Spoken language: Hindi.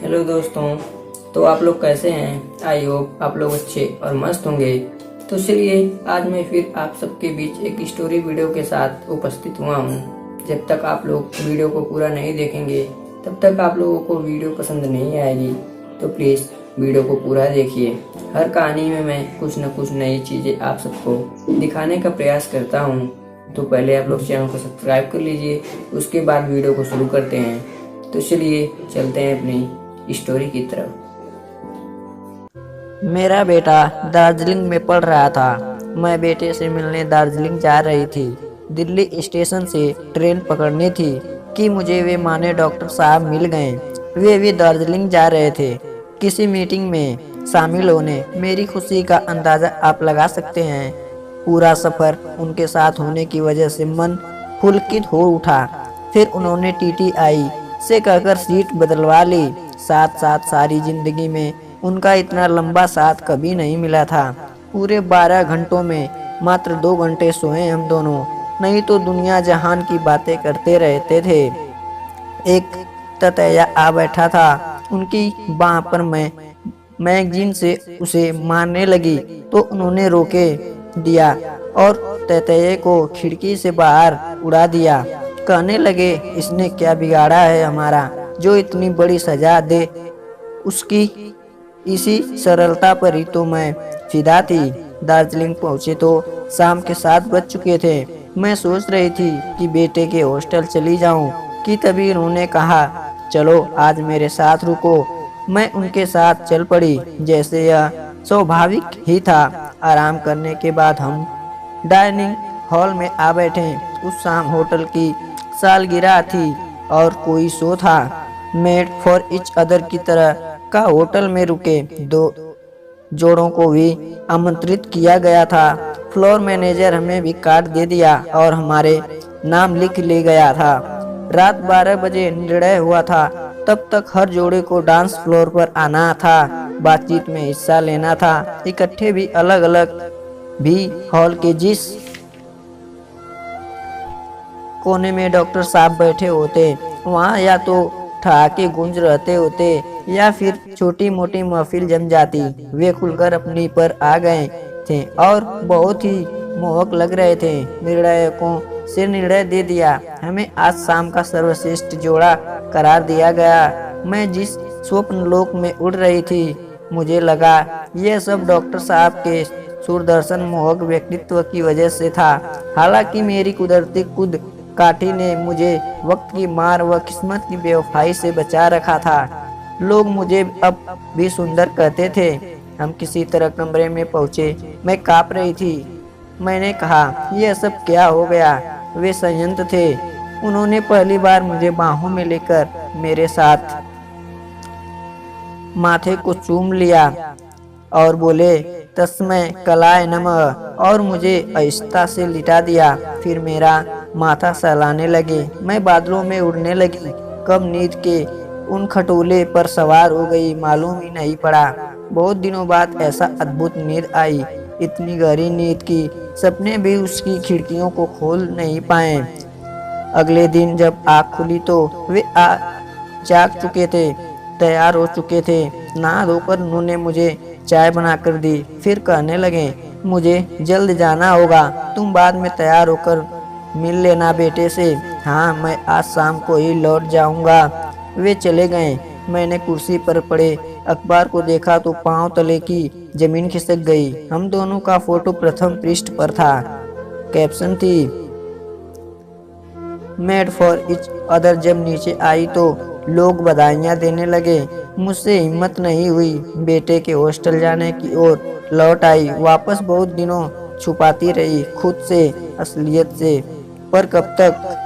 हेलो दोस्तों। तो आप लोग कैसे हैं? आई होप आप लोग अच्छे और मस्त होंगे। तो चलिए आज मैं फिर आप सबके बीच एक स्टोरी वीडियो के साथ उपस्थित हुआ हूँ। जब तक आप लोग वीडियो को पूरा नहीं देखेंगे तब तक आप लोगों को वीडियो पसंद नहीं आएगी। तो प्लीज़ वीडियो को पूरा देखिए। हर कहानी में मैं कुछ न कुछ नई चीज़ें आप सबको दिखाने का प्रयास करता हूँ। तो पहले आप लोग चैनल को सब्सक्राइब कर लीजिए, उसके बाद वीडियो को शुरू करते हैं। तो चलिए चलते हैं अपनी स्टोरी की तरफ। मेरा बेटा दार्जिलिंग में पढ़ रहा था। मैं बेटे से मिलने दार्जिलिंग जा रही थी। दिल्ली स्टेशन से ट्रेन पकड़नी थी कि मुझे वे माने डॉक्टर साहब मिल गए। वे भी दार्जिलिंग जा रहे थे किसी मीटिंग में शामिल होने। मेरी खुशी का अंदाज़ा आप लगा सकते हैं। पूरा सफ़र उनके साथ होने की वजह से मन पुलकित हो उठा। फिर उन्होंने टीटीआई से कहकर सीट बदलवा ली। साथ साथ सारी जिंदगी में उनका इतना लंबा साथ कभी नहीं मिला था। पूरे 12 घंटों में मात्र 2 घंटे सोए हम दोनों, नहीं तो दुनिया जहान की बातें करते रहते थे। एक ततैया आ बैठा था उनकी बाह पर। मैं मैगजीन से उसे मारने लगी तो उन्होंने रोके दिया और ततैये को खिड़की से बाहर उड़ा दिया। कहने लगे, इसने क्या बिगाड़ा है हमारा जो इतनी बड़ी सजा दे। उसकी इसी सरलता पर ही तो मैं फिदा थी। दार्जिलिंग पहुंचे तो शाम के 7 बज चुके थे। मैं सोच रही थी कि बेटे के हॉस्टल चली जाऊं कि तभी उन्होंने कहा, चलो आज मेरे साथ रुको। मैं उनके साथ चल पड़ी जैसे यह स्वाभाविक ही था। आराम करने के बाद हम डाइनिंग हॉल में आ बैठे। उस शाम होटल की सालगिरह थी और कोई शो था। मेड फॉर इच अदर की तरह का होटल में रुके 2 जोड़ों को भी आमंत्रित किया गया था। फ्लोर मैनेजर हमें भी कार्ड दे दिया और हमारे नाम लिख ले गया था। रात 12 बजे निर्णय हुआ था। तब तक हर जोड़े को डांस फ्लोर पर आना था, बातचीत में हिस्सा लेना था। इकट्ठे भी अलग अलग भी हॉल के जिस कोने में डॉक्टर साहब बैठे होते वहाँ या तो ठहाके गूंज रहते होते या फिर छोटी मोटी महफिल जम जाती। वे खुलकर अपनी पर आ गए थे और बहुत ही मोहक लग रहे थे। निर्णायकों से निर्णय दे दिया। हमें आज शाम का सर्वश्रेष्ठ जोड़ा करार दिया गया। मैं जिस स्वप्न लोक में उड़ रही थी, मुझे लगा यह सब डॉक्टर साहब के सूरदर्शन मोहक व्यक्तित्व की वजह से था। हालांकि मेरी कुदरती खुद काठी ने मुझे वक्त की मार व किस्मत की बेवफाई से बचा रखा था। लोग मुझे अब भी सुंदर कहते थे। हम किसी तरह कमरे में पहुंचे। मैं कांप रही थी। मैंने कहा, यह सब क्या हो गया? वे संयंत्र थे। उन्होंने पहली बार मुझे बाहों में लेकर मेरे साथ माथे को चूम लिया और बोले, तस्मै कलाय नमः, और मुझे आहिस्ता से लिटा दिया। फिर मेरा माथा सहलाने लगे। मैं बादलों में उड़ने लगी। कब नींद के उन खटोले पर सवार हो गई मालूम ही नहीं पड़ा। बहुत दिनों बाद ऐसा अद्भुत नींद आई, इतनी गहरी नींद की सपने भी उसकी खिड़कियों को खोल नहीं पाए। अगले दिन जब आँख खुली तो वे जाग चुके थे, तैयार हो चुके थे। नहा धोकर उन्होंने मुझे चाय बनाकर दी। फिर कहने लगे, मुझे जल्द जाना होगा, तुम बाद में तैयार होकर मिल लेना बेटे से। हाँ, मैं आज शाम को ही लौट जाऊंगा। वे चले गए। मैंने कुर्सी पर पड़े अखबार को देखा तो पांव तले की जमीन खिसक गई। हम दोनों का फोटो प्रथम पृष्ठ पर था। कैप्शन थी, मेड फॉर इच अदर। जब नीचे आई तो लोग बधाइयाँ देने लगे। मुझसे हिम्मत नहीं हुई। बेटे के हॉस्टल जाने की ओर लौट आई। वापस बहुत दिनों छुपाती रही खुद से, असलियत से, पर कब तक।